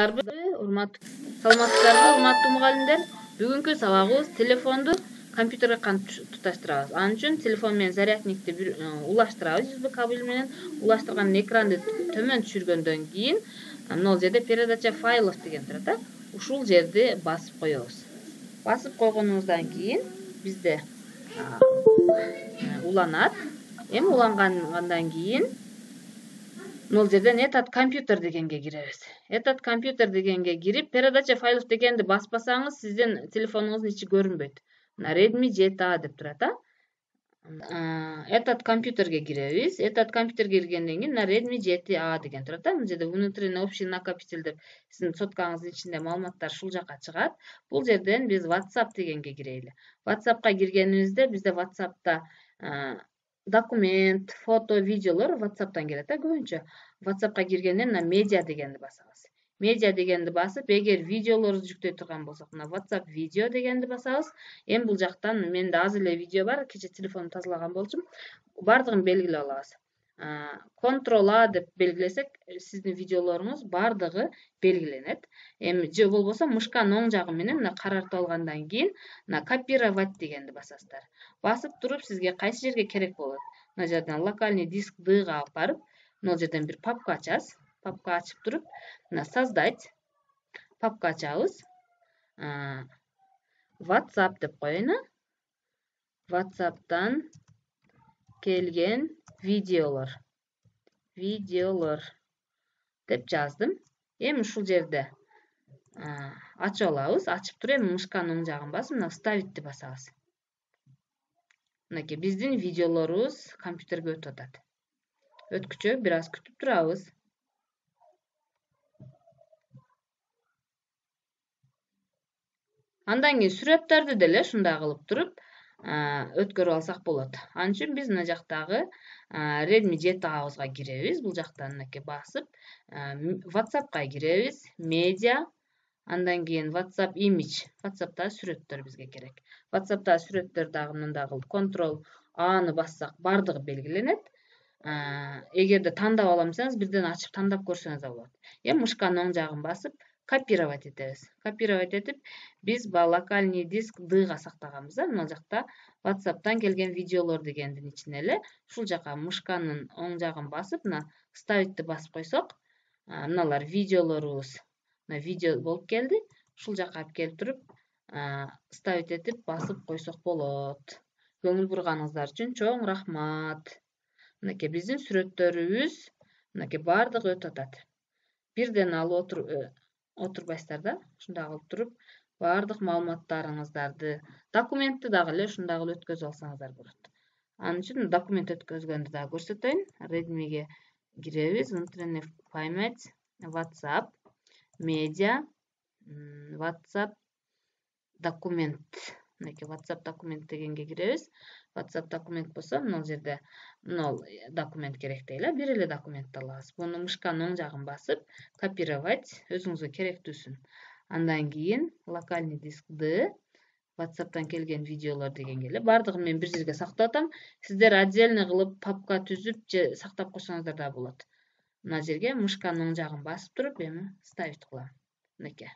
Саламатсыздарбы, урматтуу мугалимдер? Бүгүнкү сабагыбыз телефонду компьютерге кантип туташтырабыз. Анын үчүн телефон менен зарядникти улаштырабыз, USB кабель менен улаштырган экранды төмөн түшүргөндөн кийин могул жерде передача файлов деген турат да. Ушул жерди басып коебуз. Басып койгонубуздан кийин бизде уланат. Эми улангандан кийин могул жерден этот компьютер дегенге киребиз. Этот компьютер дегенге кирип, передача файлов дегенди баспасаңыз, сиздин телефонуңуздун ичи көрүнбөйт. Мына Redmi 7A деп турат, Этот компьютерге киребиз. Этот компьютерге киргенден кийин мына Redmi 7A деген турат да. Бул жерде внутренний общий накопитель деп сиздин соткаңыздын ичинде маалыматтар ушул жака чыгат. Бул жерден биз WhatsApp дегенге кирели. WhatsAppка киргенибизде бизде WhatsAppта документ, фото, видеолор WhatsApp'тан келет да көбүнчө. WhatsApp'ка киргенден мына медиа дегенди басабыз. Медиа дегенди басып, эгер видеолорду жүктөй турган болсок, мына WhatsApp видео дегенди басабыз. Эми бул жактан менде азыр эле видео бар, кече телефонду тазалаган болчумун. Бардыгын белгилеп алабыз. Ctrl-A деп белгилесек, сиздин видеолоруңуз бардыгы белгиленет. Эми же болбосо мышканын оң жагы менен мына карартып алгандан кийин мына копировать дегенди басасыздар. Басып туруп сизге кайсы жерге керек болот. Мына жерден локальный диск D'га алып барып, могул жерден бир папка ачасыз. Папка ачып туруп, мына создать папка ачабыз. WhatsApp деп коеюн. WhatsApp'тан келген видеолор деп жаздым. Эми ушул жерде ачып алабыз. Ачып туруп эми мышканын оң жагын басып, мына вставитти басабыз. Мынакей биздин видеолорубуз компьютерге өтүп атат. Өткүчө бир аз күтүп турабыз. Андан кийин сүрөттөрдү деле ушундай кылып туруп өткөрүп алсак болот. Анын үчүн биз мына жактагы Redmi 7A'бызга киребиз. Бул жактан мынакей басып, WhatsApp'ка киребиз, медиа, андан кийин WhatsApp image, WhatsApp'та сүрөттөр бизге керек. WhatsApp'та сүрөттөр дагы мындай кылып Ctrl-A'ны бассак, бардыгы белгиленет. Эгерде тандап алам десеңиз, бирден ачып тандап көрсөңүз да болот. Эми мышканын оң жагын басып, копировать этебиз. Копировать этип, биз локальный диск D'га сактаганбыз да. Мына жакта WhatsApp'тан келген видеолор дегендин ичине эле ушул жака мышканын оң жагын басып, мына вставитти басып койсок, мыналар видеолорубуз. Мына видео болуп келди. Ушул жака алып келип туруп, вставить этип басып койсок болот. Көңүл бурганыңыздар үчүн чоң рахмат. Мынакей биздин сүрөттөрүбүз мынакей бардыгы өтүп атат. Бирден алып отурбайсыздар да, ушундай кылып туруп бардык маалыматтарыңыздарды, документти дагы эле ушундай кылып өткөзүп алсаңыздар болот. Анын үчүн документ өткөзгөндү дагы көрсөтөйүн. Redmi'ге киребиз, внутренний память, WhatsApp, медиа, WhatsApp документ. Мынакей WhatsApp документ дегенге киребиз. WhatsApp документ болсо, мына жерде документ керек дейли, бир эле документти алабыз. Буну мышканын оң жагын басып, копировать, өзүңүзгө керектүүсүн. Андан кийин локальный диск D, WhatsApp'тан келген видеолор дегенге эле бардыгын мен бир жерге сактап атам. Сиздер отдельно кылып папка түзүп же сактап койсоңуздар да болот. Мына жерге мышканын оң жагын басып туруп, эми ставить кылам. Мынакей.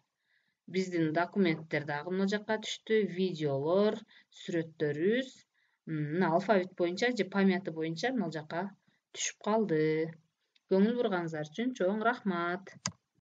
Биздин документтер дагы мына жакка түштү, видеолор, сүрөттөрүбүз, мына алфавит боюнча же памяты боюнча мына жака түшүп калды. Көңүл бурганыңыздар үчүн чоң рахмат.